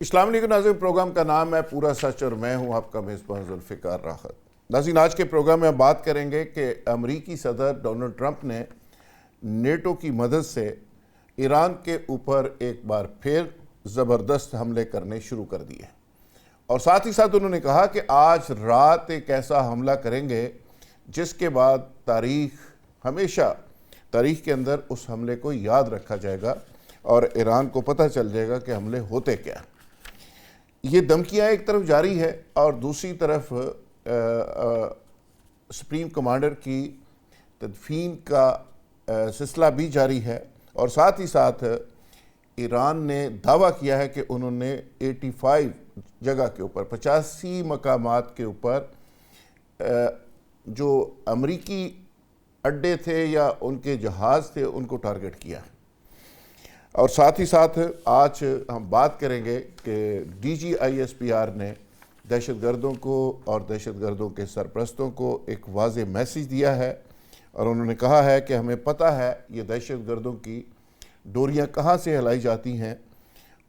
اسلام علیکم ناظرین، پروگرام کا نام ہے پورا سچ اور میں ہوں آپ کا میزبان ذوالفقار راحت۔ ناظرین، آج کے پروگرام میں ہم بات کریں گے کہ امریکی صدر ڈونلڈ ٹرمپ نے نیٹو کی مدد سے ایران کے اوپر ایک بار پھر زبردست حملے کرنے شروع کر دیے، اور ساتھ ہی ساتھ انہوں نے کہا کہ آج رات ایک ایسا حملہ کریں گے جس کے بعد ہمیشہ تاریخ کے اندر اس حملے کو یاد رکھا جائے گا اور ایران کو پتہ چل جائے گا کہ حملے ہوتے کیا۔ یہ دھمکیاں ایک طرف جاری ہے اور دوسری طرف سپریم کمانڈر کی تدفین کا سلسلہ بھی جاری ہے، اور ساتھ ہی ساتھ ایران نے دعویٰ کیا ہے کہ انہوں نے 85 جگہ کے اوپر 85 مقامات کے اوپر جو امریکی اڈے تھے یا ان کے جہاز تھے ان کو ٹارگٹ کیا ہے۔ اور ساتھ ہی ساتھ آج ہم بات کریں گے کہ D G I S P R نے دہشت گردوں کو اور دہشت گردوں کے سرپرستوں کو ایک واضح میسیج دیا ہے، اور انہوں نے کہا ہے کہ ہمیں پتہ ہے یہ دہشت گردوں کی ڈوریاں کہاں سے ہلائی جاتی ہیں،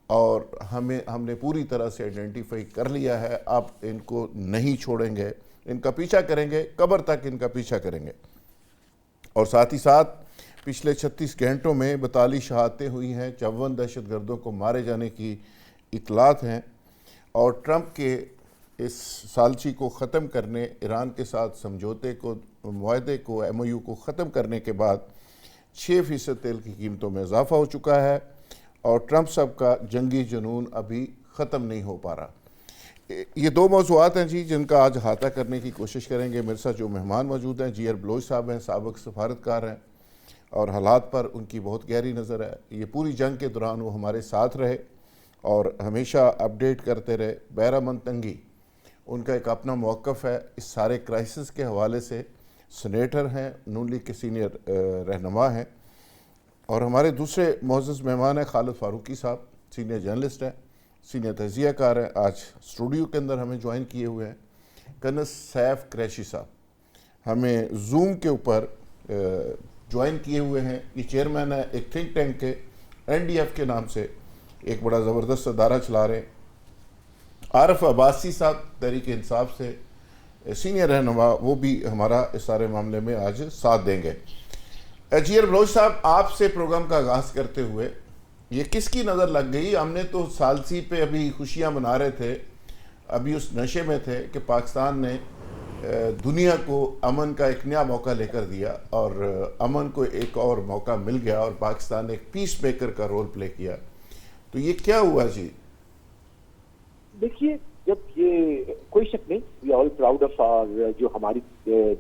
اور ہم نے پوری طرح سے آئیڈینٹیفائی کر لیا ہے، آپ ان کو نہیں چھوڑیں گے، ان کا پیچھا کریں گے، قبر تک ان کا پیچھا کریں گے۔ اور ساتھ ہی ساتھ پچھلے 36 گھنٹوں میں 42 شہادتیں ہوئی ہیں، 54 دہشت گردوں کو مارے جانے کی اطلاعات ہیں، اور ٹرمپ کے اس سالچی کو ختم کرنے، ایران کے ساتھ سمجھوتے کو، معاہدے کو، ایم او یو کو ختم کرنے کے بعد 6% تیل کی قیمتوں میں اضافہ ہو چکا ہے، اور ٹرمپ صاحب کا جنگی جنون ابھی ختم نہیں ہو پا رہا۔ یہ دو موضوعات ہیں جن کا آج احاطہ کرنے کی کوشش کریں گے۔ میرے ساتھ جو مہمان موجود ہیں، جی آر بلوچ صاحب ہیں، سابق سفارتکار ہیں، اور حالات پر ان کی بہت گہری نظر ہے۔ یہ پوری جنگ کے دوران وہ ہمارے ساتھ رہے اور ہمیشہ اپڈیٹ کرتے رہے۔ بہرامند تنگی ان کا ایک اپنا موقف ہے اس سارے کرائسس کے حوالے سے، سینیٹر ہیں، نون لیگ کے سینئر رہنما ہیں۔ اور ہمارے دوسرے معزز مہمان ہیں خالد فاروقی صاحب، سینئر جرنلسٹ ہیں، سینئر تجزیہ کار ہیں، آج اسٹوڈیو کے اندر ہمیں جوائن کیے ہوئے ہیں۔ کنس سیف قریشی صاحب ہمیں زوم کے اوپر جوائن کیے ہوئے ہیں۔ یہ چیئرمین ہے ایک تھنک ٹینک کے، این ڈی ایف کے نام سے ایک بڑا زبردست ادارہ چلا رہے ہیں۔ عارف عباسی صاحب تحریک انصاف سے سینئر رہنما، وہ بھی ہمارا اس سارے معاملے میں آج ساتھ دیں گے۔ جی آر بلوچ صاحب، آپ سے پروگرام کا آغاز کرتے ہوئے یہ کس کی نظر لگ گئی؟ ہم نے تو ثالثی پہ ابھی خوشیاں منا رہے تھے، ابھی اس نشے میں تھے کہ پاکستان نے دنیا کو امن کا ایک نیا موقع لے کر دیا، اور امن کو ایک اور موقع مل گیا، اور پاکستان نے ایک پیس میکر کا رول پلے کیا۔ تو یہ کیا ہوا جی؟ دیکھیے، جب یہ کوئی شک نہیں، وی آل پراؤڈ آف جو ہماری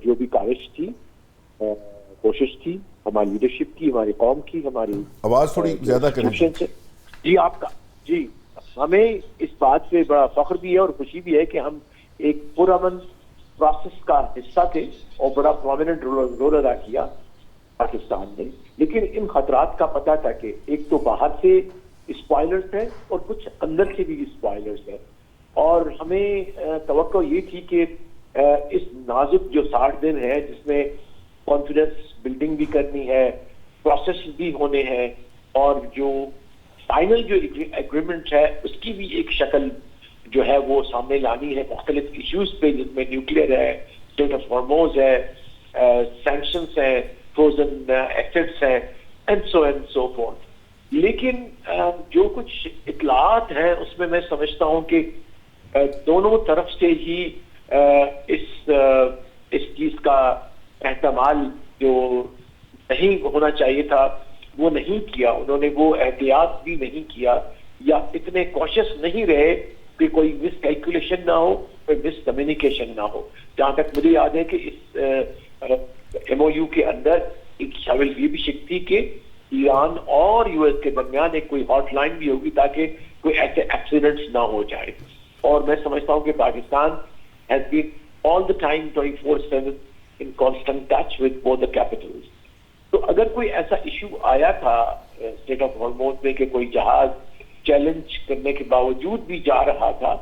جو بھی کاوش تھی، کوشش تھی، ہماری لیڈرشپ کی، ہماری قوم کی، ہماری آواز تھوڑی زیادہ کریں جی آپ کا جی، ہمیں اس بات سے بڑا فخر بھی ہے اور خوشی بھی ہے کہ ہم ایک پرامن پروسیس کا حصہ تھے اور بڑا پرومیننٹ رول ادا کیا پاکستان نے۔ لیکن ان خطرات کا پتہ تھا کہ ایک تو باہر سے اسپوائلرز ہیں اور کچھ اندر سے بھی اسپوائلرز ہیں، اور ہمیں توقع یہ تھی کہ اس نازک جو 60 دن ہے جس میں کانفیڈنس بلڈنگ بھی کرنی ہے، پروسیس بھی ہونے ہیں، اور جو فائنل جو ایگریمنٹ ہے اس کی بھی ایک شکل جو ہے وہ سامنے لانی ہے مختلف ایشوز پہ، جس میں نیوکلیئر ہے، اسٹیٹ آف ہارموز ہے، سینکشنز ہیں، فروزن ایسیڈس ہیں، اینڈ سو فورتھ۔ لیکن جو کچھ اطلاعات ہیں اس میں سمجھتا ہوں کہ دونوں طرف سے ہی اس چیز کا احتمال جو نہیں ہونا چاہیے تھا وہ نہیں کیا، انہوں نے وہ احتیاط بھی نہیں کیا، یا اتنے کوشش نہیں رہے کہ کوئی مس کیلکولیشن نہ ہو، کوئی مس کمیونیکیشن نہ ہو۔ جہاں تک مجھے یاد ہے کہ اس ایم او یو کے اندر ایک شامل یہ بھی شک تھی کہ ایران اور یو ایس کے درمیان ایک کوئی ہاٹ لائن بھی ہوگی تاکہ کوئی ایسے ایکسیڈنٹس نہ ہو جائے، اور میں سمجھتا ہوں کہ Pakistan has been all the time 24/7 in constant touch with both the capitals۔ تو اگر کوئی ایسا ایشو آیا تھا اسٹیٹ آف ہارموز میں کہ کوئی جہاز چیلنج کرنے کے باوجود بھی جا رہا تھا،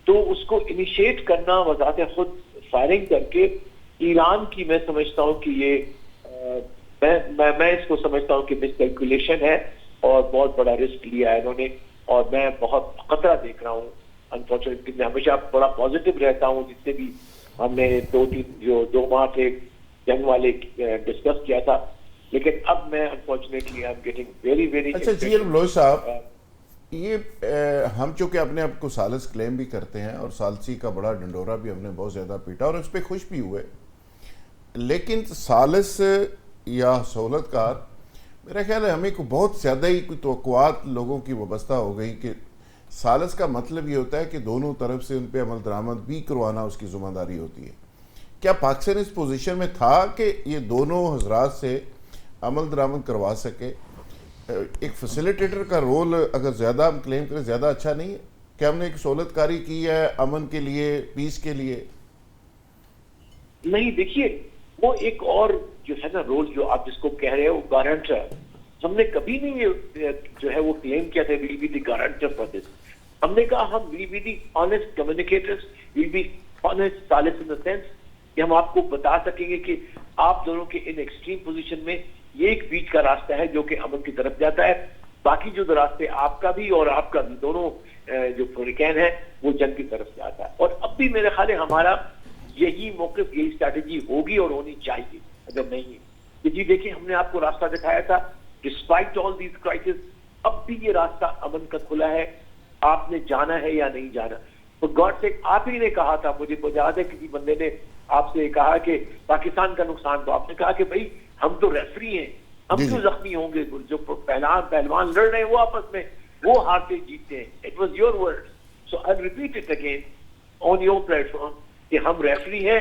تو اس کو انیشیٹ کرنا وذات خود فائرنگ کر کے ایران کی، میں سمجھتا ہوں کہ یہ میں اس کو سمجھتا ہوں کہ مس کیلکولیشن ہے اور بہت بڑا رسک لیا ہے انہوں نے، اور میں بہت خطرہ دیکھ رہا ہوں انفارچونیٹلی. میں ہمیشہ بڑا پازیٹیو رہتا ہوں, جتنے بھی ہم نے 2 ماہ تھے جنگ والے ڈسکس کیا تھا, لیکن اب میں unfortunately I am getting very very. اچھا جی بلوچ صاحب, یہ ہم چونکہ اپنے آپ کو ثالث کلیم بھی کرتے ہیں اور ثالثی کا بڑا ڈنڈورا بھی ہم نے بہت زیادہ پیٹا اور اس پہ خوش بھی ہوئے, لیکن ثالث یا سہولت کار میرا خیال ہے ہمیں کو بہت زیادہ ہی کوئی توقعات لوگوں کی وابستہ ہو گئی کہ ثالث کا مطلب یہ ہوتا ہے کہ دونوں طرف سے ان پہ عمل درآمد بھی کروانا اس کی ذمہ داری ہوتی ہے. کیا پاکستان اس پوزیشن میں تھا کہ یہ دونوں حضرات سے عمل درآمد کروا سکے؟ ایک فیسیلیٹیٹر کا رول اگر زیادہ ہم کلیم کریں زیادہ اچھا نہیں ہے کہ ہم نے ایک سہولت کاری کی ہے امن کے لیے, پیس کے لیے؟ نہیں, دیکھیے وہ ایک اور جو ہے نا رول جو آپ جس کو کہہ رہے ہیں وہ گارنٹر, ہم نے کبھی نہیں یہ جو ہے وہ کلیم کیا تھا we'll be the guarantor for this. ہم نے کہا ہم we'll be the honest communicators, we'll be honest ثالث ان دا سینس کہ ہم آپ کو بتا سکیں گے کہ آپ دونوں کے ان ایکسٹریم پوزیشن میں یہ ایک بیچ کا راستہ ہے جو کہ امن کی طرف جاتا ہے, باقی جو راستے آپ کا بھی اور آپ کا بھی دونوں جو فریقین ہے وہ جنگ کی طرف جاتا ہے. اور اب بھی میرے خیال ہے ہمارا یہی موقف, یہی اسٹریٹجی ہوگی اور ہونی چاہیے اگر نہیں ہے کہ جی دیکھیں ہم نے آپ کو راستہ دکھایا تھا ڈسپائٹ آل دیز کرائسس, اب بھی یہ راستہ امن کا کھلا ہے, آپ نے جانا ہے یا نہیں جانا. تو گاڈ سے آپ ہی نے کہا تھا, مجھے یاد ہے کسی بندے نے آپ سے کہا کہ پاکستان کا نقصان, تو آپ نے کہا کہ بھائی ہم تو ریفری ہیں, ہم کیوں زخمی ہوں گے, جو پہلوان لڑ رہے ہیں وہ آپس میں وہ ہارتے جیتتے ہیں. It was your word, so I repeat it again on your plate form کہ ہم ریفری ہیں,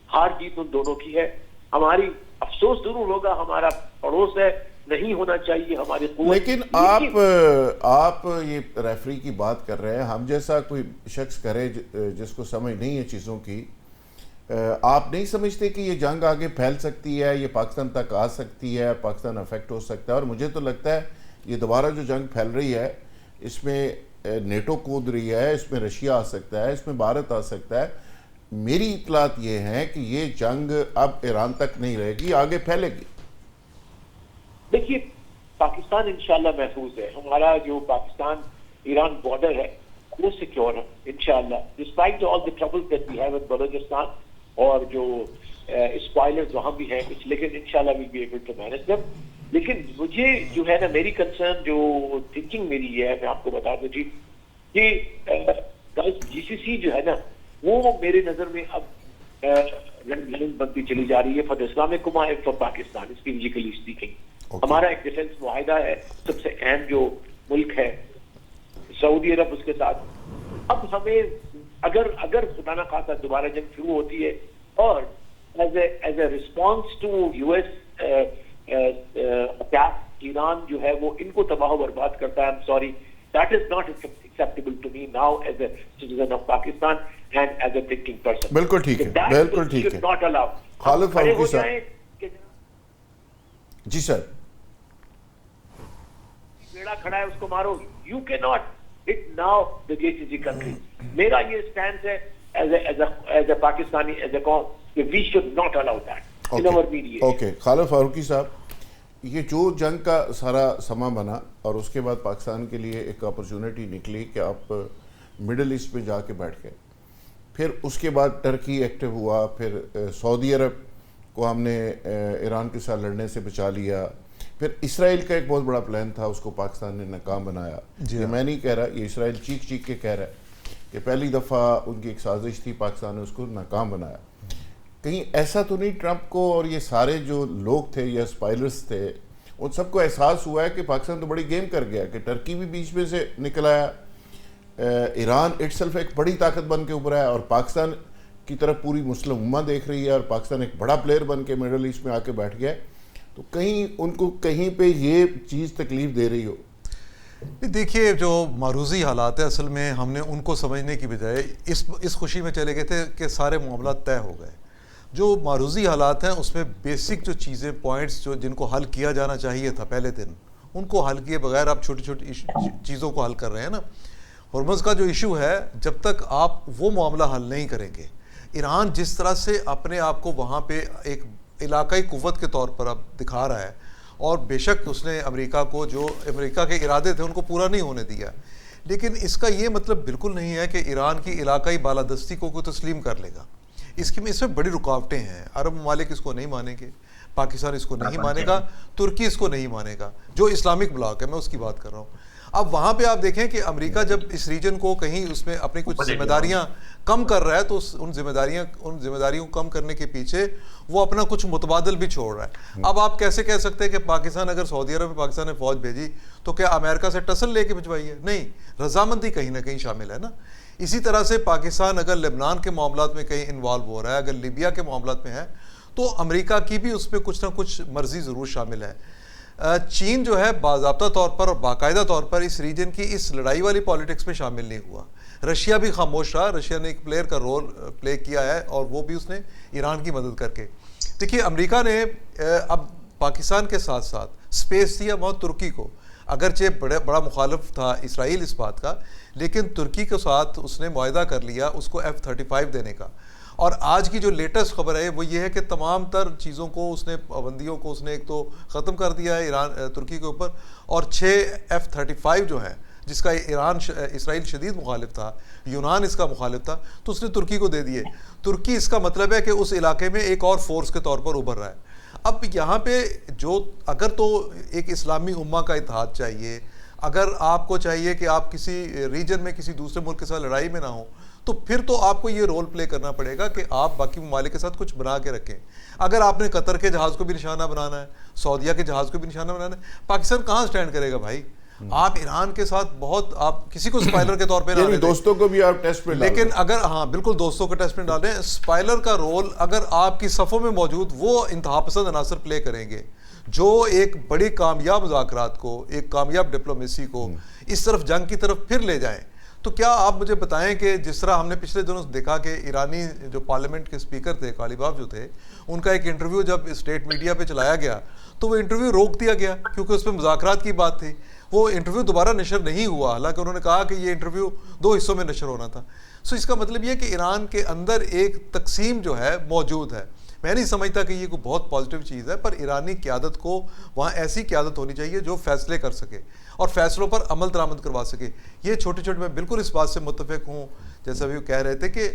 ہار جیت ان دونوں کی ہے. ہماری افسوس ضرور ہوگا, ہمارا پڑوس ہے, نہیں ہونا چاہیے ہماری قوت. لیکن آپ یہ ریفری کی بات کر رہے ہیں, ہم جیسا کوئی شخص کرے جس کو سمجھ نہیں ہے چیزوں کی, آپ نہیں سمجھتے کہ یہ جنگ آگے پھیل سکتی ہے, یہ پاکستان تک آ سکتی ہے, پاکستان افیکٹ ہو سکتا ہے؟ اور مجھے تو لگتا ہے یہ دوبارہ جو جنگ پھیل رہی ہے اس میں نیٹو کود رہی ہے, اس میں رشیا آ سکتا ہے, اس میں بھارت آ سکتا ہے. میری اطلاعات یہ ہیں کہ یہ جنگ اب ایران تک نہیں رہے گی, آگے پھیلے گی. دیکھیے پاکستان انشاءاللہ محفوظ ہے, ہمارا جو پاکستان ایران بارڈر ہے وہ سیکیور ہے انشاءاللہ, despite all the troubles that we have in Balochistan اور جو اسپائلرز وہاں بھی ہیں کچھ, لیکن انشاءاللہ we be able to manage them. لیکن مجھے جو ہے نا میری کنسرن جو تھنکنگ میری ہے, میں آپ کو بتا دوں جی کہ جی سی سی جو ہے نا وہ میرے نظر میں اب لائن بنتی چلی جا رہی ہے for Islamic combine for Pakistan strategically speaking. ہمارا ایک ڈیفینس معاہدہ ہے سب سے اہم جو ملک ہے سعودی عرب, اس کے ساتھ اب ہمیں اگر خدا نہ خواستہ دوبارہ جنگ شروع ہوتی ہے اور as a response to U S attack, Iran جو ہے وہ ان کو تباہ و برباد کرتا ہے, I'm sorry, that is not acceptable to me now as a citizen of Pakistan and as a thinking person. بالکل ٹھیک ہے, بالکل ٹھیک ہے. not allow. خالد فاروقی صاحب. جی سر. بیڑا کھڑا ہے اس کو مارو, you cannot hit now the GCC country. میرا یہ اسٹینس ہے as a Pakistani, as a قوم, کہ we should not allow that in our media. Okay Khalid Farooqui sahib, یہ جو جنگ کا سارا سما بنا اور اس کے بعد پاکستان کے لیے ایک اپرچونٹی نکلی کہ آپ مڈل ایسٹ میں جا کے بیٹھ گئے, پھر اس کے بعد ٹرکی ایکٹیو ہوا, پھر سعودی عرب کو ہم نے ایران کے ساتھ لڑنے سے بچا لیا, پھر اسرائیل کا ایک بہت بڑا پلان تھا اس کو پاکستان نے ناکام بنایا. یہ میں نہیں کہہ رہا, یہ اسرائیل چیخ چیخ کے کہہ رہا ہے کہ پہلی دفعہ ان کی ایک سازش تھی, پاکستان نے اس کو ناکام بنایا. کہیں ایسا تو نہیں ٹرمپ کو اور یہ سارے جو لوگ تھے یا اسپائلرز تھے ان سب کو احساس ہوا ہے کہ پاکستان تو بڑی گیم کر گیا, کہ ٹرکی بھی بیچ میں سے نکل آیا, ایران اٹ سیلف ایک بڑی طاقت بن کے ابھرا ہے اور پاکستان کی طرف پوری مسلم امہ دیکھ رہی ہے اور پاکستان ایک بڑا پلیئر بن کے مڈل ایسٹ میں آ کے بیٹھ گیا ہے, تو کہیں ان کو کہیں پہ یہ چیز تکلیف دے رہی ہو؟ دیکھیے جو معروضی حالات ہیں اصل میں ہم نے ان کو سمجھنے کی بجائے اس خوشی میں چلے گئے تھے کہ سارے معاملات طے ہو گئے. جو معروضی حالات ہیں اس میں بیسک جو چیزیں پوائنٹس جو جن کو حل کیا جانا چاہیے تھا پہلے دن, ان کو حل کیے بغیر آپ چھوٹی چھوٹی چیزوں کو حل کر رہے ہیں نا. ہرمز کا جو ایشو ہے, جب تک آپ وہ معاملہ حل نہیں کریں گے, ایران جس طرح سے اپنے آپ کو وہاں پہ ایک علاقائی قوت کے طور پر اب دکھا رہا ہے, اور بے شک اس نے امریکہ کو جو امریکہ کے ارادے تھے ان کو پورا نہیں ہونے دیا, لیکن اس کا یہ مطلب بالکل نہیں ہے کہ ایران کی علاقائی بالادستی کو کوئی تسلیم کر لے گا. اس میں بڑی رکاوٹیں ہیں. عرب ممالک اس کو نہیں مانیں گے, پاکستان اس کو نہیں مانے گا, ترکی اس کو نہیں مانے گا, جو اسلامک بلاک ہے, میں اس کی بات کر رہا ہوں. اب وہاں پہ آپ دیکھیں کہ امریکہ جب اس ریجن کو کہیں اس میں اپنی کچھ ذمہ داریاں کم کر رہا ہے تو ان ذمہ داریوں کو کم کرنے کے پیچھے وہ اپنا کچھ متبادل بھی چھوڑ رہا ہے. اب آپ کیسے کہہ سکتے ہیں کہ پاکستان اگر سعودی عرب میں پاکستان نے فوج بھیجی تو کیا امریکہ سے ٹسل لے کے بھجوائی ہے؟ نہیں, رضامندی کہیں نہ کہیں شامل ہے نا. اسی طرح سے پاکستان اگر لبنان کے معاملات میں کہیں انوالو ہو رہا ہے, اگر لیبیا کے معاملات میں ہے, تو امریکہ کی بھی اس میں کچھ نہ کچھ مرضی ضرور شامل ہے. چین جو ہے باضابطہ طور پر اور باقاعدہ طور پر اس ریجن کی اس لڑائی والی پالیٹکس میں شامل نہیں ہوا. رشیا بھی خاموش رہا. رشیا نے ایک پلیئر کا رول پلے کیا ہے, اور وہ بھی اس نے ایران کی مدد کر کے. دیکھیے امریکہ نے اب پاکستان کے ساتھ ساتھ سپیس دیا بہت ترکی کو, اگرچہ بڑا مخالف تھا اسرائیل اس بات کا, لیکن ترکی کے ساتھ اس نے معاہدہ کر لیا اس کو F-35 دینے کا. اور آج کی جو لیٹسٹ خبر ہے وہ یہ ہے کہ تمام تر چیزوں کو اس نے, پابندیوں کو اس نے ایک تو ختم کر دیا ہے ترکی کے اوپر, اور 6 F-35 جو ہیں جس کا اسرائیل شدید مخالف تھا, یونان اس کا مخالف تھا, تو اس نے ترکی کو دے دیے. ترکی اس کا مطلب ہے کہ اس علاقے میں ایک اور فورس کے طور پر ابھر رہا ہے. اب یہاں پہ جو اگر تو ایک اسلامی امہ کا اتحاد چاہیے, اگر آپ کو چاہیے کہ آپ کسی ریجن میں کسی دوسرے ملک کے ساتھ لڑائی میں نہ ہوں, تو پھر تو آپ کو یہ رول پلے کرنا پڑے گا کہ آپ باقی ممالک کے ساتھ کچھ بنا کے رکھیں. اگر آپ نے قطر کے جہاز کو بھی نشانہ بنانا ہے, سعودیہ کے جہاز کو بھی نشانہ بنانا ہے, پاکستان کہاں سٹینڈ کرے گا بھائی؟ آپ ایران کے ساتھ بہت, آپ کسی کو سپائلر کے طور پہ نہ, دوستوں کو بھی آپ ٹیسٹ میں ڈالیں, لیکن اگر ہاں بالکل دوستوں کو ٹیسٹ میں ڈالیں. سپائلر کا رول اگر آپ کی صفوں میں موجود وہ انتہا پسند عناصر پلے کریں گے جو ایک بڑی کامیاب مذاکرات کو, ایک کامیاب ڈپلومیسی کو اس طرف جنگ کی طرف پھر لے جائیں, تو کیا آپ مجھے بتائیں کہ جس طرح ہم نے پچھلے دنوں دیکھا کہ ایرانی جو پارلیمنٹ کے اسپیکر تھے, غالباف جو تھے, ان کا ایک انٹرویو جب اسٹیٹ میڈیا پہ چلایا گیا تو وہ انٹرویو روک دیا گیا کیونکہ اس پہ مذاکرات کی بات تھی. وہ انٹرویو دوبارہ نشر نہیں ہوا, حالانکہ انہوں نے کہا کہ یہ انٹرویو 2 حصوں میں نشر ہونا تھا. سو اس کا مطلب یہ ہے کہ ایران کے اندر ایک تقسیم جو ہے موجود ہے. میں نہیں سمجھتا کہ یہ کوئی بہت پازیٹیو چیز ہے, پر ایرانی قیادت کو وہاں ایسی قیادت ہونی چاہیے جو فیصلے کر سکے اور فیصلوں پر عمل درآمد کروا سکے. یہ چھوٹے چھوٹے, میں بالکل اس بات سے متفق ہوں جیسا بھی وہ کہہ رہے تھے کہ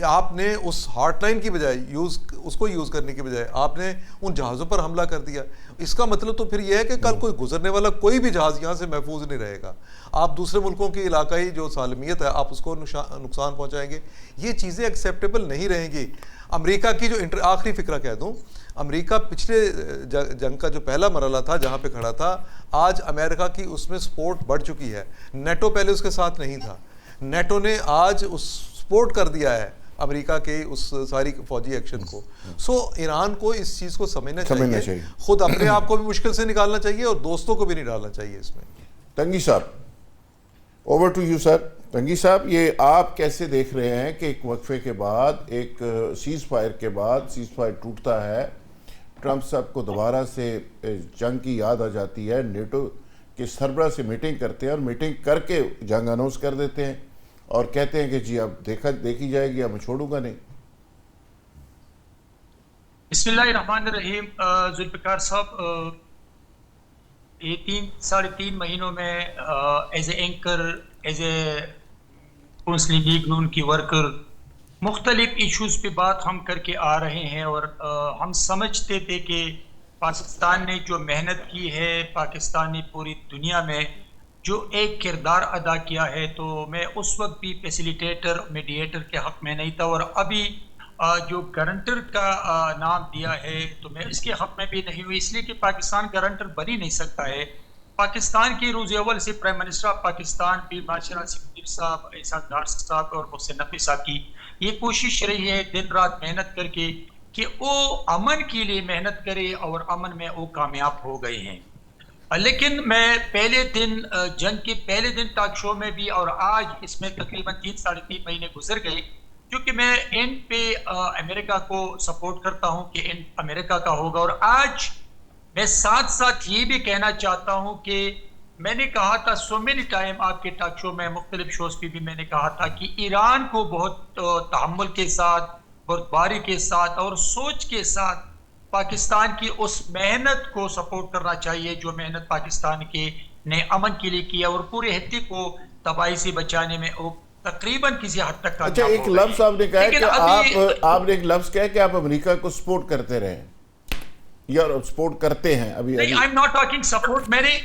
آپ نے اس ہاٹ لائن کی بجائے اس کو یوز کرنے کی بجائے آپ نے ان جہازوں پر حملہ کر دیا. اس کا مطلب تو پھر یہ ہے کہ کل کوئی گزرنے والا کوئی بھی جہاز یہاں سے محفوظ نہیں رہے گا. آپ دوسرے ملکوں کی علاقائی جو سالمیت ہے آپ اس کو نقصان پہنچائیں گے. یہ چیزیں ایکسیپٹیبل نہیں رہیں گی. امریکہ کی جو آخری فکرہ کہہ دوں, امریکہ پچھلے جنگ کا جو پہلا مرحلہ تھا جہاں پہ کھڑا تھا, آج امریکہ کی اس میں سپورٹ بڑھ چکی ہے. نیٹو پہلے اس کے ساتھ نہیں تھا, نیٹو نے آج اس سپورٹ کر دیا ہے امریکہ کے اس ساری فوجی ایکشن کو. سو ایران کو اس چیز کو سمجھنا چاہیے, خود اپنے آپ کو بھی مشکل سے نکالنا چاہیے اور دوستوں کو بھی نہیں ڈالنا چاہیے اس میں. تنگی صاحب, اوور ٹو یو سر. تنگی صاحب, یہ آپ کیسے دیکھ رہے ہیں کہ ایک وقفے کے بعد, ایک سیز فائر کے بعد سیز فائر ٹوٹتا ہے, ٹرمپ صاحب کو دوبارہ سے جنگ کی یاد آ جاتی ہے, نیٹو کے سربراہ سے میٹنگ کرتے ہیں اور میٹنگ کر کے جنگ اناؤنس کر دیتے ہیں اور کہتے ہیں کہ جی اب دیکھی جائے گی, اب میں چھوڑوں گا نہیں. بسم اللہ الرحمن الرحیم. ذوالفقار صاحب, یہ 3.5 مہینوں میں as a anchor, as a counselling League Noon کی ورکر, مختلف ایشوز پہ بات ہم کر کے آ رہے ہیں, اور ہم سمجھتے تھے کہ پاکستان نے جو محنت کی ہے, پاکستان نے پوری دنیا میں جو ایک کردار ادا کیا ہے, تو میں اس وقت بھی فیسیلیٹیٹر, میڈیٹر کے حق میں نہیں تھا, اور ابھی جو گارنٹر کا نام دیا ہے تو میں اس کے حق میں بھی نہیں ہوئی, اس لیے کہ پاکستان گارنٹر بن ہی نہیں سکتا ہے. پاکستان کی روز اول سے پرائم منسٹر آف پاکستان بھی بادشاہ صاحب, احسان دار صاحب اور محسن نقوی صاحب کی یہ کوشش رہی ہے دن رات محنت کر کے کہ وہ امن کے لیے محنت کرے, اور امن میں وہ کامیاب ہو گئے ہیں. لیکن میں پہلے دن, جنگ کے پہلے دن ٹاک شو میں بھی, اور آج اس میں تقریباً 3.5 مہینے گزر گئے, کیونکہ میں اینڈ پہ امریکہ کو سپورٹ کرتا ہوں کہ اینڈ امریکہ کا ہوگا. اور آج میں ساتھ ساتھ یہ بھی کہنا چاہتا ہوں کہ میں نے کہا تھا سو مینی ٹائم آپ کے ٹاک شو میں, مختلف شوز پہ بھی میں نے کہا تھا کہ ایران کو بہت تحمل کے ساتھ, بہت باری کے ساتھ اور سوچ کے ساتھ پاکستان کی اس محنت کو سپورٹ کرنا چاہیے جو محنت پاکستان کے نے امن کے لیے کیا اور پورے خطے کو تباہی سے بچانے میں وہ تقریباً کسی حد تک اچھا کامیاب ایک ہو گئے لفظ آپ نے کہا ہے لیکن کہ آپ نے ایک لفظ کہا ہے کہ آپ امریکہ کو سپورٹ کرتے رہے یا سپورٹ کرتے ہیں ابھی نہیں I am not talking support میرے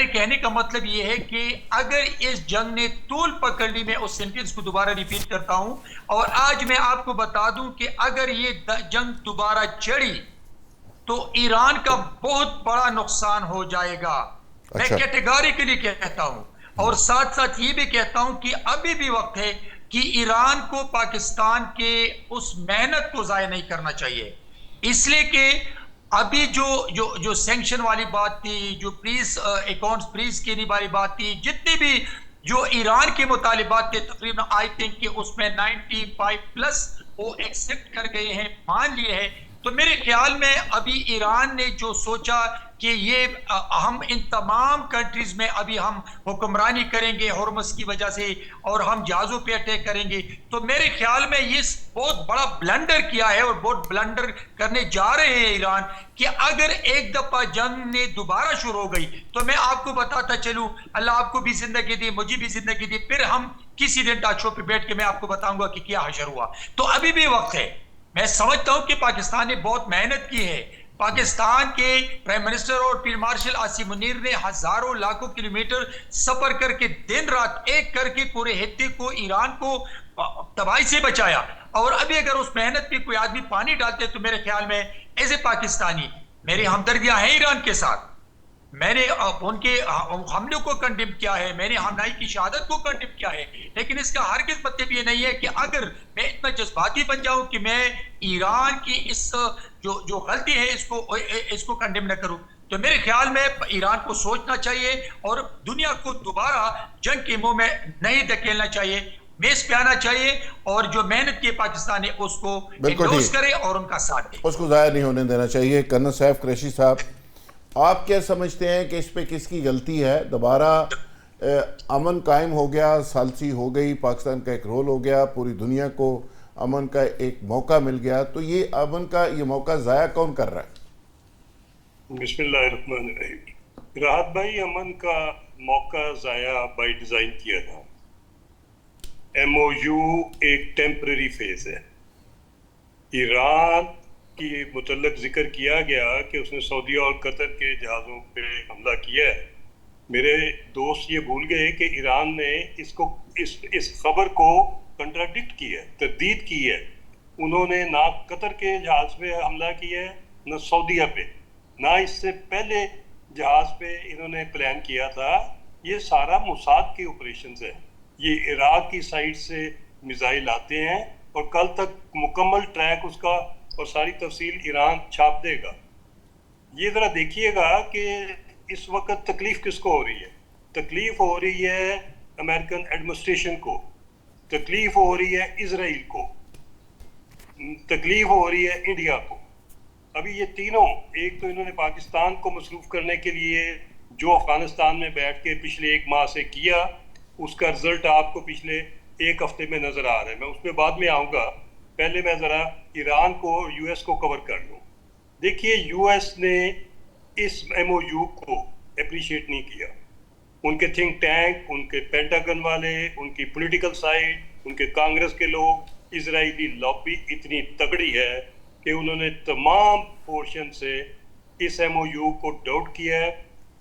کہنے کا مطلب یہ ہے کہ اگر اس جنگ نے طول پکڑ لی، میں اس سینٹنس کو دوبارہ ریپیٹ کرتا ہوں، اور آج میں آپ کو بتا دوں کہ اگر یہ جنگ دوبارہ چڑھی تو ایران کا بہت بڑا نقصان ہو جائے گا. میں اچھا کیٹیگوریکلی کہتا ہوں، اور ساتھ ساتھ یہ بھی کہتا ہوں کہ ابھی بھی وقت ہے کہ ایران کو پاکستان کے اس محنت کو ضائع نہیں کرنا چاہیے، اس لیے کہ ابھی جو سینکشن والی بات تھی، جو پلیز اکاؤنٹس پلیز کی والی بات تھی، جتنی بھی جو ایران کے مطالبات تھے، تقریباً آئی تھنک کہ اس میں 95 پلس وہ ایکسپٹ کر گئے ہیں، مان لیے ہیں. تو میرے خیال میں ابھی ایران نے جو سوچا کہ یہ ہم ان تمام کنٹریز میں ابھی ہم حکمرانی کریں گے ہرمز کی وجہ سے، اور ہم جہازوں پہ اٹیک کریں گے، تو میرے خیال میں یہ بہت بڑا بلنڈر کیا ہے اور بہت بلنڈر کرنے جا رہے ہیں ایران، کہ اگر ایک دفعہ جنگ نے دوبارہ شروع ہو گئی تو میں آپ کو بتاتا چلوں، اللہ آپ کو بھی زندگی دی، مجھے بھی زندگی دی، پھر ہم کسی دن ٹاک شو پہ بیٹھ کے میں آپ کو بتاؤں گا کہ کیا حشر ہوا. تو ابھی بھی وقت ہے. میں سمجھتا ہوں کہ پاکستان نے بہت محنت کی ہے. پاکستان کے پرائم منسٹر اور فیلڈ مارشل عاصم منیر نے ہزاروں لاکھوں کلومیٹر سفر کر کے دن رات ایک کر کے پورے خطے کو، ایران کو تباہی سے بچایا. اور ابھی اگر اس محنت پہ کوئی آدمی پانی ڈالتے تو میرے خیال میں ایز اے پاکستانی میری ہمدردیاں ہیں ایران کے ساتھ. میں نے ان کے حملوں کو کنڈیم کیا ہے، میں نے ہمنائی کی شہادت کو کنڈیم کیا ہے، لیکن اس کا ہرگز مطلب یہ نہیں ہے کہ اگر میں اتنا جذباتی بن جاؤں کہ میں ایران کی اس جو غلطی ہے اس کو کنڈیم نہ کروں. تو میرے خیال میں ایران کو سوچنا چاہیے اور دنیا کو دوبارہ جنگ کے منہ میں نہیں دھکیلنا چاہیے، میز پہ آنا چاہیے، اور جو محنت کی پاکستان ہے اس کو انڈورس کرے اور ان کا ساتھ دے، اس کو ضائع نہیں ہونے دینا چاہیے. کرنل سیف قریشی صاحب، آپ کیا سمجھتے ہیں کہ اس پہ کس کی غلطی ہے؟ دوبارہ امن قائم ہو گیا، ثالثی ہو گئی، پاکستان کا ایک رول ہو گیا، پوری دنیا کو امن کا ایک موقع مل گیا، تو یہ امن کا یہ موقع ضائع کون کر رہا ہے؟ بسم اللہ الرحمن الرحیم. راحت بھائی، امن کا موقع ضائع بائی ڈیزائن کیا تھا. ایم او یو ایک ٹیمپرری فیز ہے. ایران کی متعلق ذکر کیا گیا کہ اس نے سعودیہ اور قطر کے جہازوں پہ حملہ کیا ہے. میرے دوست یہ بھول گئے کہ ایران نے اس خبر کو کنٹراڈکٹ کی ہے، تردید کی ہے. انہوں نے نہ قطر کے جہاز پہ حملہ کیا ہے، نہ سعودیہ پہ، نہ اس سے پہلے جہاز پہ انہوں نے پلان کیا تھا. یہ سارا موساد کے آپریشنز ہیں. یہ عراق کی سائڈ سے میزائل آتے ہیں اور کل تک مکمل ٹریک اس کا اور ساری تفصیل ایران چھاپ دے گا. یہ ذرا دیکھیے گا کہ اس وقت تکلیف کس کو ہو رہی ہے. تکلیف ہو رہی ہے امریکن ایڈمنسٹریشن کو، تکلیف ہو رہی ہے اسرائیل کو، تکلیف ہو رہی ہے انڈیا کو. ابھی یہ تینوں، ایک تو انہوں نے پاکستان کو مصروف کرنے کے لیے جو افغانستان میں بیٹھ کے پچھلے 1 ماہ سے کیا، اس کا رزلٹ آپ کو پچھلے 1 ہفتے میں نظر آ رہا ہے. میں اس پہ بعد میں آؤں گا. پہلے میں ذرا ایران کو، یو ایس کو کور کر لوں. دیکھیے، یو ایس نے اس ایم او یو کو اپریشیٹ نہیں کیا. ان کے تھنک ٹینک، ان کے پینٹاگن والے، ان کی پولیٹیکل سائڈ، ان کے کانگریس کے لوگ، اسرائیلی لابی اتنی تگڑی ہے کہ انہوں نے تمام پورشن سے اس ایم او یو کو ڈاؤٹ کیا ہے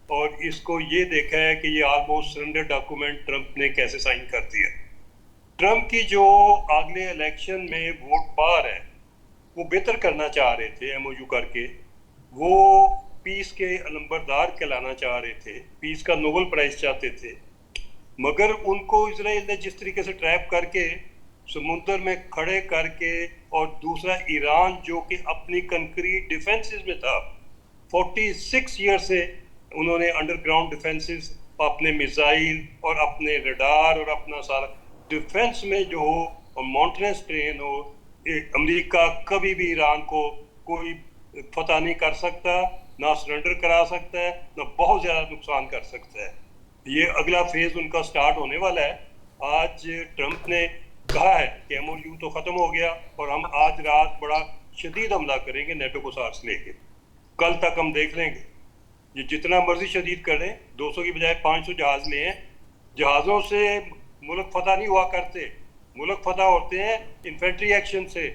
اور اس کو یہ دیکھا ہے کہ یہ آلموسٹ سرنڈر ڈاکومنٹ ٹرمپ نے کیسے سائن کر دیا. ٹرمپ کی جو اگلے الیکشن میں ووٹ پار ہے، وہ بہتر کرنا چاہ رہے تھے ایم او یو کر کے. وہ پیس کے علمبردار کہلانا چاہ رہے تھے، پیس کا نوبل پرائز چاہتے تھے، مگر ان کو اسرائیل نے جس طریقے سے ٹریپ کر کے سمندر میں کھڑے کر کے، اور دوسرا ایران جو کہ اپنی کنکریٹ ڈیفنسز میں تھا، 46 ایئر سے انہوں نے انڈر گراؤنڈ ڈیفنسز، اپنے میزائل اور اپنے ریڈار اور اپنا سارا ڈیفنس میں جو ہو، اور ماؤنٹینس ٹرین ہو. امریکہ کبھی بھی ایران کو کوئی فتح نہیں کر سکتا، نہ سرنڈر کرا سکتا ہے، نہ بہت زیادہ نقصان کر سکتا ہے. یہ اگلا فیز ان کا سٹارٹ ہونے والا ہے. آج ٹرمپ نے کہا ہے کہ ایم او یو تو ختم ہو گیا اور ہم آج رات بڑا شدید حملہ کریں گے نیٹو کو ساتھ لے کے. کل تک ہم دیکھ لیں گے. یہ جتنا مرضی شدید کر لیں، 200 کی بجائے 500 جہاز لے ہیں. جہازوں سے ملک فتح نہیں ہوا کرتے، ملک فتح ہوتے ہیں انفینٹری ایکشن سے،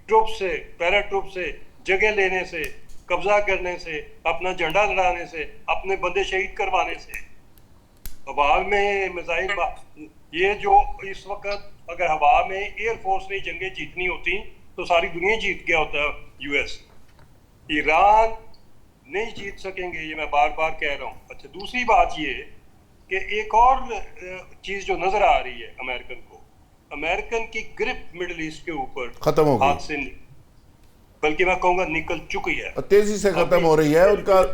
ٹروپ سے، پیرا ٹروپ سے، جگہ لینے سے، قبضہ کرنے سے، اپنا جھنڈا لڑانے سے، اپنے بندے شہید کروانے سے. ہوا میں میزائل یہ جو اس وقت اگر ہوا میں ایئر فورس نے جنگیں جیتنی ہوتی تو ساری دنیا جیت گیا ہوتا یو ایس. ایران نہیں جیت سکیں گے، یہ میں بار بار کہہ رہا ہوں. اچھا، دوسری بات یہ کہ ایک اور چیز جو نظر آ رہی ہے امریکن کو، امریکن کی گرپ مڈل ایسٹ کے اوپر ختم ہو گئی، ہاتھ سے بلکہ میں کہوں گا نکل چکی ہے، تیزی سے ختم ہو رہی ہے.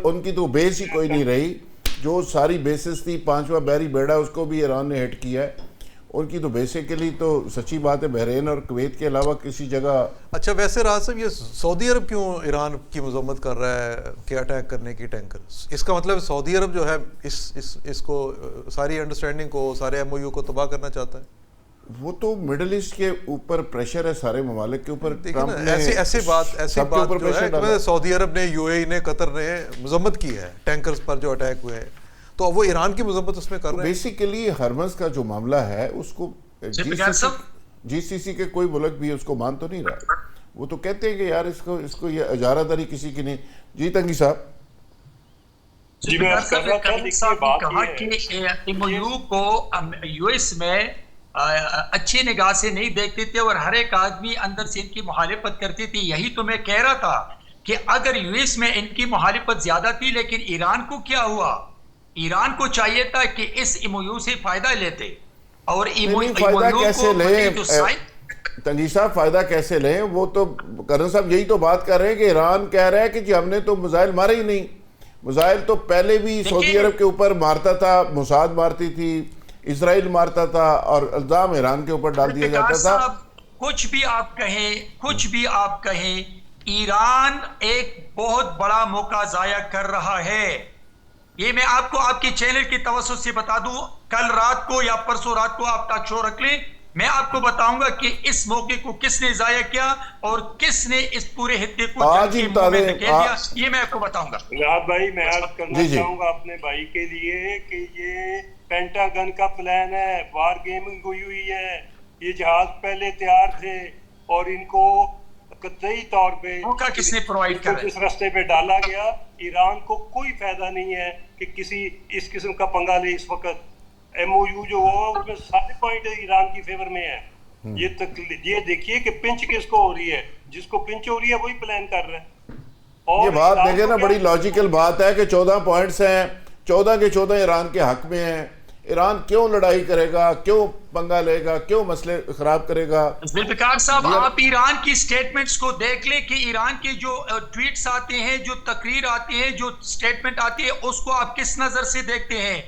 ان کی تو بیس ہی کوئی نہیں رہی. جو ساری بیسز تھی، 5واں بحری بیڑا اس کو بھی ایران نے ہٹ کیا ہے. ان کی تو بیسیکلی تو سچی بات ہے بحرین اور کویت کے علاوہ کسی جگہ. اچھا، ویسے راز صاحب یہ سعودی عرب کیوں ایران کی مذمت کر رہا ہے کہ اٹیک کرنے کی ٹینکر؟ اس کا مطلب سعودی عرب جو ہے اس کو ساری انڈرسٹینڈنگ کو، سارے ایم او یو کو تباہ کرنا چاہتا ہے. وہ تو مڈل ایسٹ کے اوپر پریشر ہے، سارے ممالک کے اوپر. ایسی بات جو ہے سعودی عرب نے، یو اے ای نے، قطر نے مذمت کی ہے ٹینکرز پر جو اٹیک ہوئے ہیں، تو وہ ایران کی مذمت اس میں کر رہے ہیں. بیسیکلی ہرمز کا جو معاملہ ہے اس کو جی سی سی کے کوئی ملک بھی اس کو مان تو نہیں رہا. وہ تو کہتے ہیں کہ یار اس کو یہ اجارہ داری کسی کی نہیں. جی تنگی صاحب. جی میں کر رہا تھا، لیکن بات کہا کہ ایم او یو کو یو ایس میں اچھی نگاہ سے نہیں دیکھتے تھے اور ہر ایک آدمی اندر سے ان کی مخالفت کرتی تھی. یہی تو میں کہہ رہا تھا کہ اگر یو ایس میں ان کی مخالفت زیادہ تھی، لیکن ایران کو کیا ہوا؟ ایران کو چاہیے تھا کہ اس ایم او یو سے فائدہ لیتے، اور فائدہ کیسے لیں تنگی صاحب، فائدہ کیسے لیں؟ وہ تو کرن صاحب یہی تو بات کر رہے ہیں کہ ایران کہہ رہا ہے کہ جی ہم نے تو میزائل مارے ہی نہیں. میزائل تو پہلے بھی سعودی عرب کے اوپر مارتا تھا، موساد مارتی تھی، اسرائیل مارتا تھا، اور الزام ایران کے اوپر ڈال دیا جاتا تھا. کچھ بھی آپ کہیں ایران ایک بہت بڑا موقع ضائع کر رہا ہے. یہ میں آپ کو آپ کے چینل کی توسط سے بتا دوں، کل رات کو یا پرسوں رات کو آپ ٹاک شو رکھ لیں، میں آپ کو بتاؤں گا کہ اس موقع کو کس نے ضائع کیا اور کس نے اس پورے خطے کو جنگ کے منہ میں دھکیل دیا، یہ میں آپ کو بتاؤں گا. راحت بھائی، میں عرض کرنا چاہوں گا اپنے بھائی کے لیے کہ یہ پینٹاگن کا پلان ہے، وار گیمنگ ہوئی ہے. یہ جہاز پہلے تیار تھے اور ان کو قطعی طور پہ کس نے پرووائڈ کیا، اس راستے پہ ڈالا گیا. ایران کو کوئی فائدہ نہیں ہے کہ کسی اس قسم کا پنگا لے. اس وقت ایم او یو جو ہوا اس میں سارے پوائنٹ ایران کی فیور میں ہے. یہ دیکھیے کہ پنچ کس کو ہو رہی ہے، جس کو پنچ ہو رہی ہے وہی پلان کر رہا ہے. یہ بات دیکھیں نا، بڑی لاجیکل بات ہے کہ 14 پوائنٹس ہیں، 14 کے 14 ایران کے حق میں ہیں. ایران کیوں لڑائی کرے گا، کیوں پنگا لے گا، کیوں مسئلے خراب کرے گا؟ ذوالفقار صاحب، آپ ایران کی سٹیٹمنٹس کو دیکھ لیں کہ ایران کے جو ٹویٹس آتے ہیں، جو تقریر آتی ہے، جو سٹیٹمنٹ آتی ہے، اس کو آپ کس نظر سے دیکھتے ہیں؟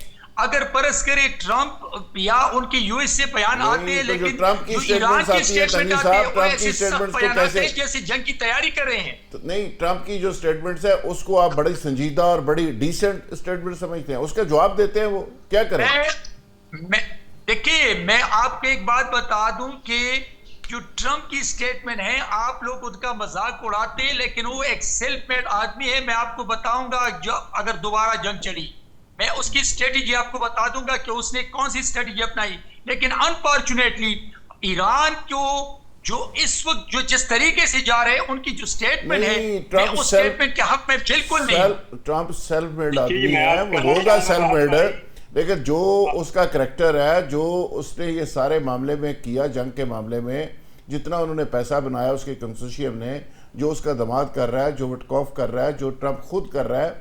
اگر پرس کرے ٹرمپ یا ان کی یو ایس سے بیان آتے ہیں، لیکن جو ایران کی سٹیٹمنٹ آتی ہے وہ ایسے سب بیانات ہیں جیسے جنگ کی تیاری کر رہے ہیں. نہیں، ٹرمپ کی جو سٹیٹمنٹس ہے اس کو آپ بڑی سنجیدہ اور بڑی ڈیسنٹ سٹیٹمنٹ سمجھتے ہیں، اس کا جواب دیتے ہیں وہ کیا کریں؟ دیکھیے، میں آپ کو ایک بات بتا دوں کہ جو ٹرمپ کی سٹیٹمنٹ ہے، آپ لوگ ان کا مذاق اڑاتے ہیں، لیکن وہ ایک سیلف میڈ آدمی ہے. میں آپ کو بتاؤں گا جو اگر دوبارہ جنگ چلی، میں اس کی اسٹریٹجی آپ کو بتا دوں گا کہ اس نے کون سی اسٹریٹجی اپنائی. لیکن انفارچونیٹلی ایران کو جو اس وقت جو جس طریقے سے جا رہے ہیں، ان کی جو سٹیٹمنٹ ہے، میں اس سٹیٹمنٹ کے حق میں بالکل نہیں. ٹرمپ سیلف میڈ آدمی ہے، وہ ہوگا سیلف میڈ ہے، لیکن جو اس کا کریکٹر ہے، جو اس نے یہ سارے معاملے میں کیا، جنگ کے معاملے میں جتنا انہوں نے پیسہ بنایا اس کے کنسورشیم نے، جو اس کا دماد کر رہا ہے، جو وٹکوف کر رہا ہے، جو ٹرمپ خود کر رہا ہے،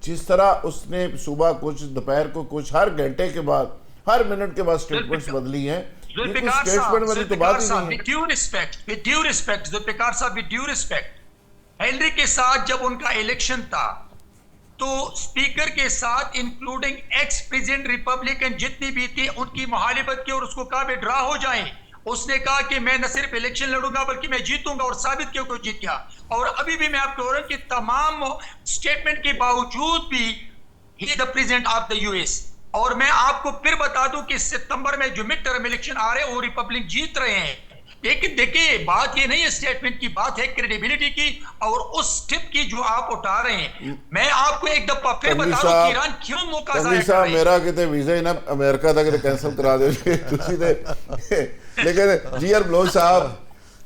جس طرح اس نے صبح کچھ، دوپہر کو کچھ، ہر گھنٹے کے بعد، ہر منٹ کے بعد سٹیٹمنٹس بدلی ہیں. ذوالفقار صاحب، with due respect ذوالفقار صاحب، with due respect، ہیلری کے ساتھ جب ان کا الیکشن تھا تو سپیکر کے ساتھ انکلوڈنگ ایکس پریزیڈنٹ ریپبلکن جتنی بھی تھی ان کی مخالفت کی اور اس کو کہا بے ڈرا ہو جائیں. اس نے کہا کہ میں نہ صرف الیکشن لڑوں گا بلکہ میں جیتوں گا، اور ثابت کیا کہ جیت گیا. اور ابھی بھی میں آپ کو کہ تمام سٹیٹمنٹ کے باوجود بھی ہی the president of the U S. اور میں آپ کو پھر بتا دوں کہ ستمبر میں جو مڈ ٹرم الیکشن آ رہے ہیں وہ ریپبلک جیت رہے ہیں. لیکن دیکھیے بات یہ نہیں ہے اسٹیٹمنٹ کی، بات ہے کریڈیبلٹی کی اور اس ٹپ کی جو آپ اٹھا رہے ہیں. میں آپ کو ایک دفعہ پھر بتا دوں کہ ایران کیوں موقع ضائع کر رہی ہے. میرا کہتے ویزا ہی نا امریکہ تک کینسل کرا دے لیکن جی بلوچ صاحب،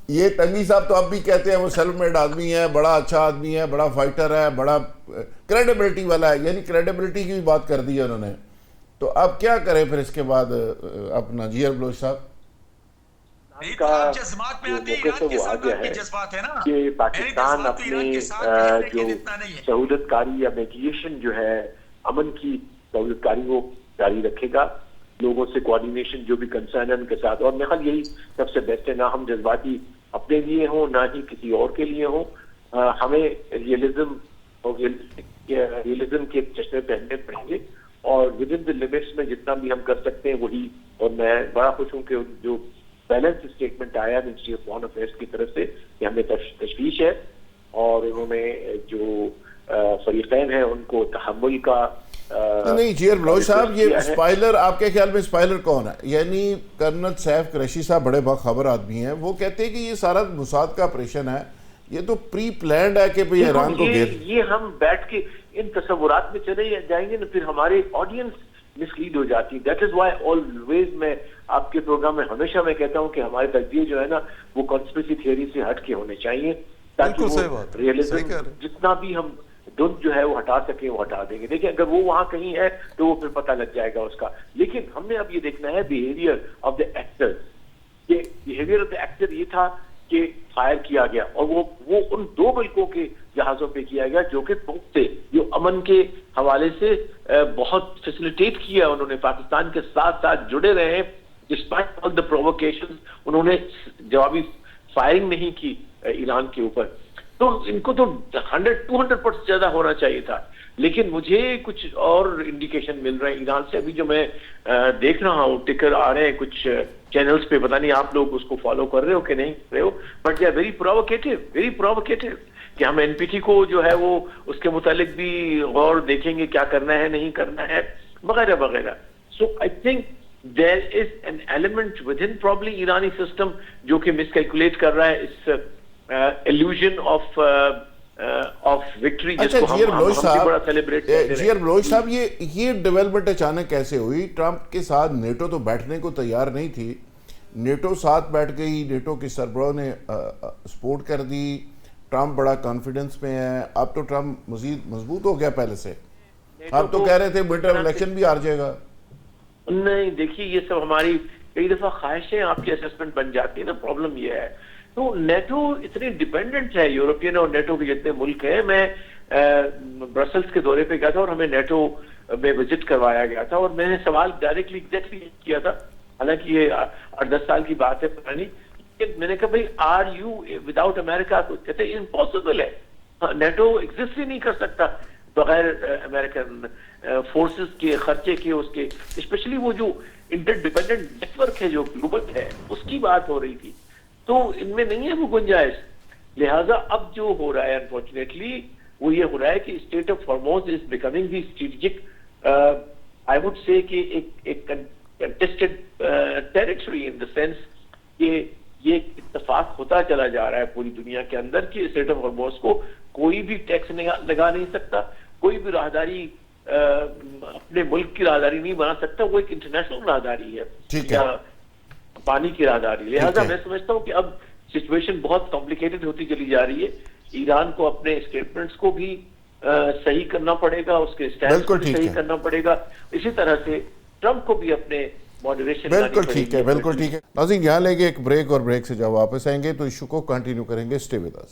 یہ ٹنگی صاحب تو اب بھی کہتے ہیں وہ سیلف میڈ آدمی ہے، بڑا اچھا آدمی ہے، بڑا فائٹر ہے، بڑا کریڈیبلٹی والا ہے، یعنی کریڈیبلٹی کی بھی بات کر دی ہے انہوں نے. تو اب کیا کریں پھر اس کے بعد اپنا جی بلوچ صاحب؟ جذبات میں آتے ایران کے ساتھ آپ کے جذبات ہے نا کہ پاکستان اپنے جو سہولت کاری یا میڈیشن جو ہے امن کی سہولت کاری وہ جاری رکھے گا، لوگوں سے کوآرڈینیشن جو بھی کنسرن ہے ان کے ساتھ. اور میرے خیال یہی سب سے بیسٹ ہے، نہ ہم جذباتی اپنے لیے ہوں نہ ہی کسی اور کے لیے ہوں. ہمیں ریئلزم کے چشمے پہننے پڑیں گے اور ود ان دی لمٹس میں جتنا بھی ہم کر سکتے ہیں وہی. اور میں بڑا خوش ہوں کہ جو بیلنس اسٹیٹمنٹ آیا منسٹری آف فارن افیئرس کی طرف سے کہ ہمیں تشویش ہے اور انہوں نے جو فریقین ہیں ان کو تحمل کا نہیں. جی بلوچ صاحب، یہ اسپائلر آپ کے خیال میں اسپائلر کون ہے؟ یعنی کرنل سیف قریشی صاحب بڑے باخبر آدمی ہیں، وہ کہتے ہیں کہ یہ سارا موساد کا آپریشن ہے، یہ تو پری پلانڈ ہے کہ بھئی ایران کو یہ ہم بیٹھ کے ان تصورات میں چلے جائیں گے نا پھر ہمارے آڈینس مسلیڈ ہو جاتی ہے. دیٹ از وائی آلویز میں آپ کے پروگرام میں ہمیشہ میں کہتا ہوں کہ ہمارے تجزیے جو ہے نا وہ کانسپریسی تھیوری سے ہٹ کے ہونے چاہیے تاکہ وہ ریئلزم جتنا بھی ہم دھند جو ہے وہ ہٹا سکیں وہ ہٹا دیں گے. دیکھیں اگر وہ وہاں کہیں ہے تو وہ پھر پتہ لگ جائے گا اس کا. لیکن ہم نے اب یہ دیکھنا ہے بیہیویئر آف دا ایکٹر. یہ بیہیویئر آف دا ایکٹر یہ تھا کہ فائر کیا گیا اور وہ ان 2 ملکوں کے جہازوں پہ کیا گیا جو کہ بہت سے جو امن کے حوالے سے بہت فیسیلیٹیٹ کیا انہوں نے، پاکستان کے ساتھ ساتھ جڑے رہے ہیں ڈسپائٹ آل دا پرووکیشن. انہوں نے جوابی فائرنگ نہیں کی ایران کے اوپر. تو ان کو تو 100-200% زیادہ ہونا چاہیے تھا. لیکن مجھے کچھ اور انڈیکیشن مل رہے ہیں ایران سے ابھی جو میں دیکھ رہا ہوں، ٹکر آ رہے ہیں کچھ چینلز پہ، پتہ نہیں آپ لوگ اس کو فالو کر رہے ہو کہ نہیں کر رہے ہو، but they are very provocative کہ ہم این پی ٹی کو جو ہے وہ اس کے متعلق بھی غور دیکھیں گے کیا کرنا ہے نہیں کرنا ہے وغیرہ وغیرہ. So I think there is an element within probably Irani system جو کہ مس کیلکولیٹ کر رہا ہے اس illusion of victory جس کو ہم بڑا سیلیبریٹ کرتے ہیں. جی بلوچ صاحب، یہ ڈیولپمنٹ اچانک کیسے ہوئی؟ ٹرمپ کے ساتھ نیٹو تو بیٹھنے کو تیار نہیں تھی، نیٹو ساتھ بیٹھ گئی، نیٹو کی سربراہ نے سپورٹ کر دی، ٹرمپ بڑا کانفیڈنس میں ہے. اب تو ٹرمپ مزید مضبوط ہو گیا پہلے سے. آپ تو کہہ رہے تھے مڈ ٹرم الیکشن بھی ہار جائے گا. نہیں دیکھیے یہ سب ہماری کئی دفعہ خواہشیں آپ کی اسسمنٹ بن جاتی ہے نا. پرابلم یہ ہے تو نیٹو اتنی ڈیپینڈنٹ ہے یورپین اور نیٹو کے جتنے ملک ہیں. میں برسلز کے دورے پہ گیا تھا اور ہمیں نیٹو میں وزٹ کروایا گیا تھا اور میں نے سوال ڈائریکٹلی ایگزیکٹلی کیا تھا، حالانکہ یہ 8-10 سال کی بات ہے پتہ نہیں. میں نے کہا بھائی آر یو وداؤٹ امریکہ؟ کہتے ہیں امپاسبل ہے، نیٹو ایگزسٹ ہی نہیں کر سکتا بغیر امریکن فورسز کے خرچے کے، اس کے اسپیشلی وہ جو انٹر ڈیپینڈنٹ نیٹ ورک ہے جو گلوبل ہے اس کی بات ہو رہی تھی. تو ان میں نہیں ہے وہ گنجائش. لہٰذا اب جو ہو رہا ہے انفارچونیٹلی وہ یہ ہو رہا ہے کہ Strait of Hormuz is becoming the strategic I would say کہ ایک contested territory in the sense کہ یہ اتفاق ہوتا چلا جا رہا ہے پوری دنیا کے اندر کہ اسٹیٹ آف ہارموز کو کوئی بھی ٹیکس لگا نہیں سکتا، کوئی بھی راہداری اپنے ملک کی راہداری نہیں بنا سکتا. وہ ایک انٹرنیشنل راہداری ہے، پانی کی راہداری. لہٰذا میں سمجھتا ہوں کہ اب سچویشن بہت کمپلیکیٹڈ ہوتی چلی جا رہی ہے. ایران کو اپنے اسٹیٹمنٹس کو بھی صحیح کرنا پڑے گا، اس کے اسٹینڈ کو بھی صحیح کرنا پڑے گا. اسی طرح سے ٹرمپ کو بھی اپنے ماڈریشن. بالکل ٹھیک ہے، بالکل ٹھیک ہے. ناظرین یہاں لیں گے ایک بریک اور بریک سے جب واپس آئیں گے تو ایشو کو کنٹینیو کریں گے. Stay with us.